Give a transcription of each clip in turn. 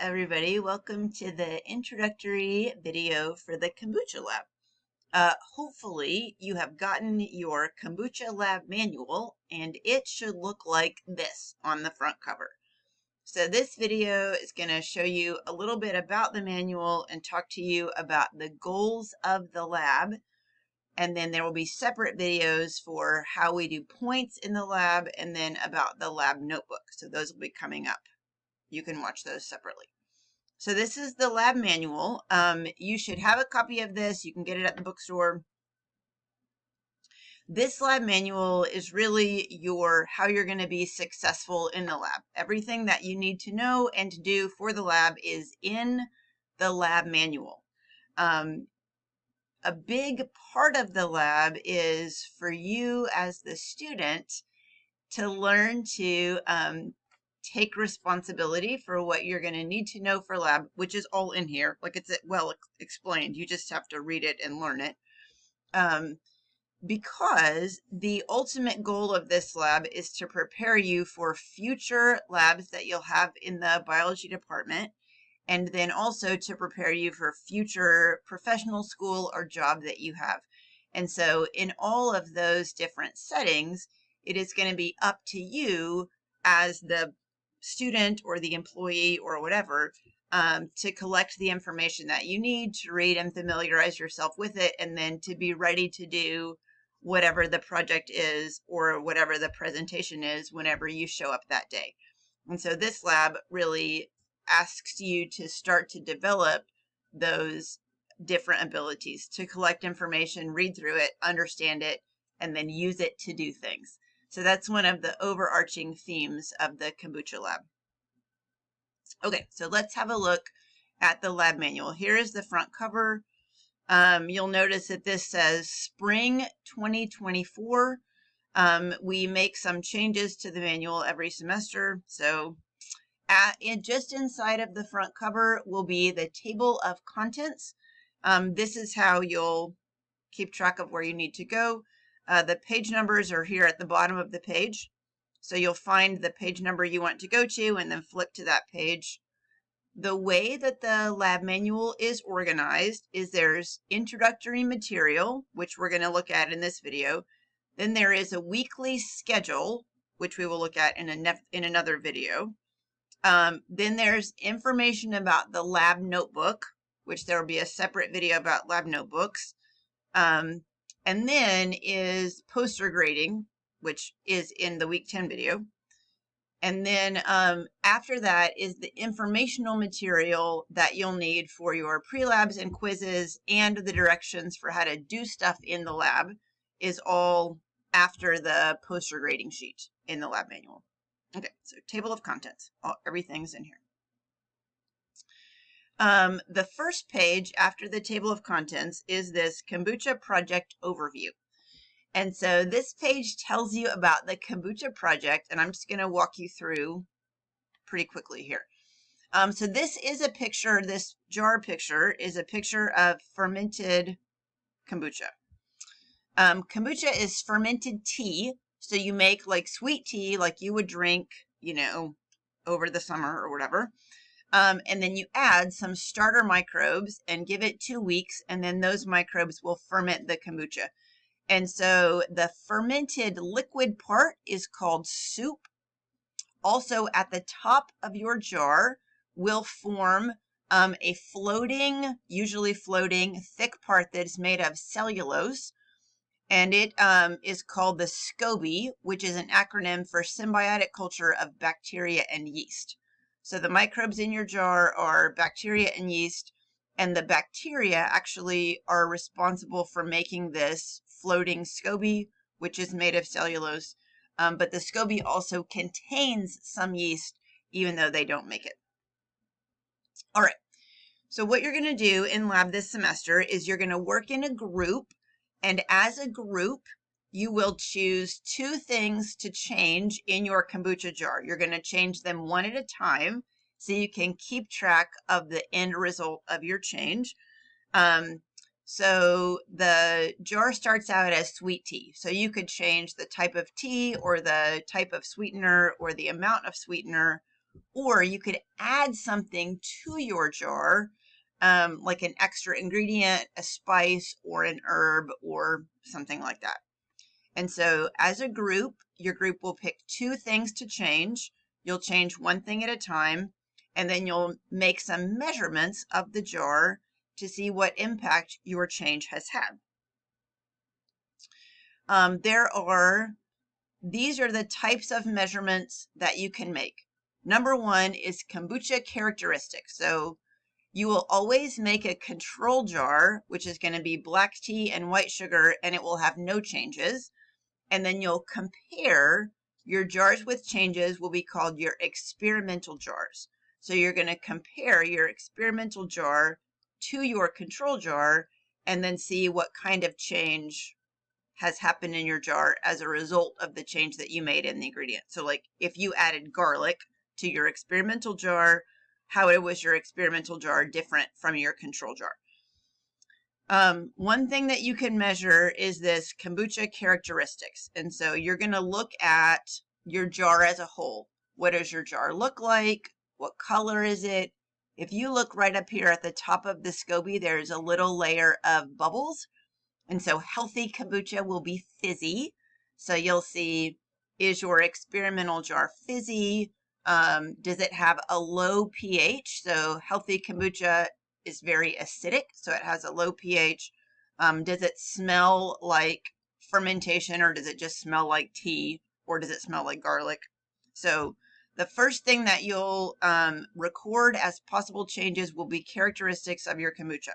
everybody. Welcome to the introductory video for the kombucha lab. Hopefully you have gotten your kombucha lab manual and it should look like this on the front cover. So this video is going to show you a little bit about the manual and talk to you about the goals of the lab. And then there will be separate videos for how we do points in the lab and then about the lab notebook. So those will be coming up. You can watch those separately. So this is the lab manual. You should have a copy of this. You can get it at the bookstore. This lab manual is really how you're going to be successful in the lab. Everything that you need to know and to do for the lab is in the lab manual. A big part of the lab is for you as the student to learn to take responsibility for what you're going to need to know for lab, which is all in here. Like it's well explained. You just have to read it and learn it. Because the ultimate goal of this lab is to prepare you for future labs that you'll have in the biology department, and then also to prepare you for future professional school or job that you have. And so in all of those different settings, it is going to be up to you as the student or the employee or whatever to collect the information that you need to read and familiarize yourself with it, and then to be ready to do whatever the project is or whatever the presentation is whenever you show up that day. And so this lab really asks you to start to develop those different abilities to collect information, read through it, understand it, and then use it to do things. So that's one of the overarching themes of the kombucha lab. Okay, so let's have a look at the lab manual. Here is the front cover. You'll notice that this says Spring 2024. We make some changes to the manual every semester. So just inside of the front cover will be the table of contents. This is how you'll keep track of where you need to go. The page numbers are here at the bottom of the page. So you'll find the page number you want to go to and then flip to that page. The way that the lab manual is organized is there's introductory material, which we're going to look at in this video. Then there is a weekly schedule, which we will look at in another video. Then there's information about the lab notebook, which there will be a separate video about lab notebooks. And then is poster grading, which is in the week 10 video. And then after that is the informational material that you'll need for your pre-labs and quizzes, and the directions for how to do stuff in the lab is all after the poster grading sheet in the lab manual. Okay, so table of contents, everything's in here. The first page after the table of contents is this kombucha project overview. And so this page tells you about the kombucha project, and I'm just going to walk you through pretty quickly here. So this is a picture, this jar picture is a picture of fermented kombucha. Kombucha is fermented tea, so you make like sweet tea like you would drink, over the summer or whatever. And then you add some starter microbes and give it 2 weeks, and then those microbes will ferment the kombucha. And so the fermented liquid part is called soup. Also at the top of your jar will form a floating, usually floating, thick part that is made of cellulose. And it is called the SCOBY, which is an acronym for symbiotic culture of bacteria and yeast. So the microbes in your jar are bacteria and yeast, and the bacteria actually are responsible for making this floating SCOBY, which is made of cellulose. But the SCOBY also contains some yeast, even though they don't make it. All right, so what you're going to do in lab this semester is you're going to work in a group, and as a group, you will choose 2 things to change in your kombucha jar. You're going to change them one at a time so you can keep track of the end result of your change. So the jar starts out as sweet tea. So you could change the type of tea or the type of sweetener or the amount of sweetener or you could add something to your jar, like an extra ingredient, a spice, or an herb, or something like that. And so as a group, your group will pick 2 things to change. You'll change one thing at a time, and then you'll make some measurements of the jar to see what impact your change has had. These are the types of measurements that you can make. Number 1 is kombucha characteristics. So you will always make a control jar, which is going to be black tea and white sugar, and it will have no changes. And then you'll compare your jars with changes will be called your experimental jars. So you're going to compare your experimental jar to your control jar and then see what kind of change has happened in your jar as a result of the change that you made in the ingredient. So like if you added garlic to your experimental jar, how was your experimental jar different from your control jar? One thing that you can measure is this kombucha characteristics. And so you're going to look at your jar as a whole. What does your jar look like? What color is it? If you look right up here at the top of the SCOBY, there's a little layer of bubbles. And so healthy kombucha will be fizzy. So you'll see, is your experimental jar fizzy? Does it have a low pH? So healthy kombucha is very acidic, so it has a low pH. Does it smell like fermentation, or does it just smell like tea, or does it smell like garlic? So the first thing that you'll record as possible changes will be characteristics of your kombucha.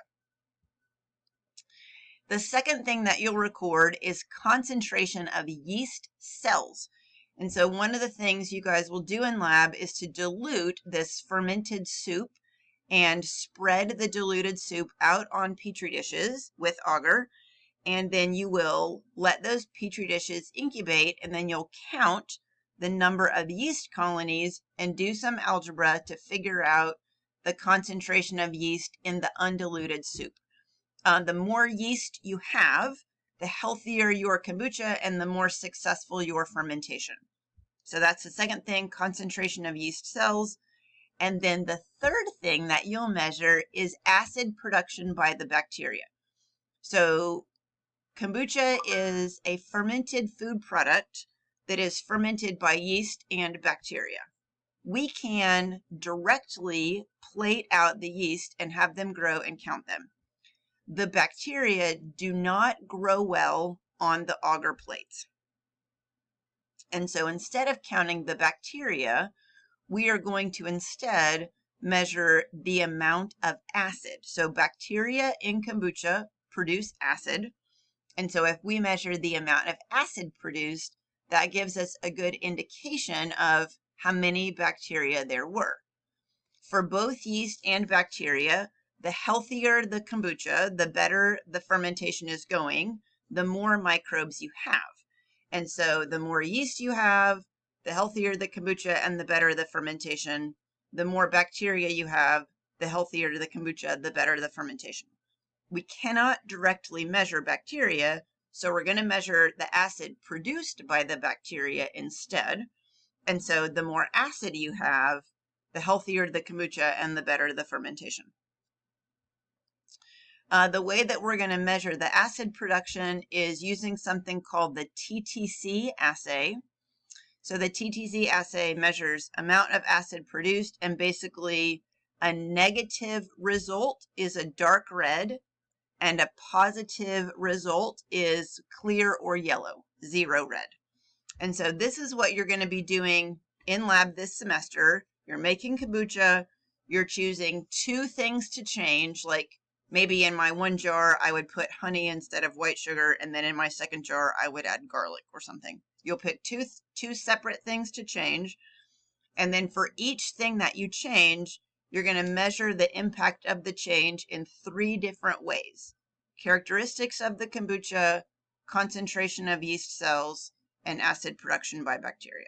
The second thing that you'll record is concentration of yeast cells. And so one of the things you guys will do in lab is to dilute this fermented soup and spread the diluted soup out on Petri dishes with agar. And then you will let those Petri dishes incubate, and then you'll count the number of yeast colonies and do some algebra to figure out the concentration of yeast in the undiluted soup. The more yeast you have, the healthier your kombucha and the more successful your fermentation. So that's the second thing, concentration of yeast cells. And then the third thing that you'll measure is acid production by the bacteria. So kombucha is a fermented food product that is fermented by yeast and bacteria. We can directly plate out the yeast and have them grow and count them. The bacteria do not grow well on the agar plates. And so instead of counting the bacteria, we are going to instead measure the amount of acid. So bacteria in kombucha produce acid. And so if we measure the amount of acid produced, that gives us a good indication of how many bacteria there were. For both yeast and bacteria, the healthier the kombucha, the better the fermentation is going, the more microbes you have. And so the more yeast you have, the healthier the kombucha and the better the fermentation. The more bacteria you have, the healthier the kombucha, the better the fermentation. We cannot directly measure bacteria, so we're going to measure the acid produced by the bacteria instead. And so the more acid you have, the healthier the kombucha and the better the fermentation. The way that we're going to measure the acid production is using something called the TTC assay. So the TTC assay measures amount of acid produced, and basically a negative result is a dark red and a positive result is clear or yellow, 0 red. And so this is what you're going to be doing in lab this semester. You're making kombucha, you're choosing 2 things to change, like maybe in my one jar, I would put honey instead of white sugar, and then in my second jar, I would add garlic or something. You'll pick two separate things to change, and then for each thing that you change, you're going to measure the impact of the change in 3 different ways. Characteristics of the kombucha, concentration of yeast cells, and acid production by bacteria.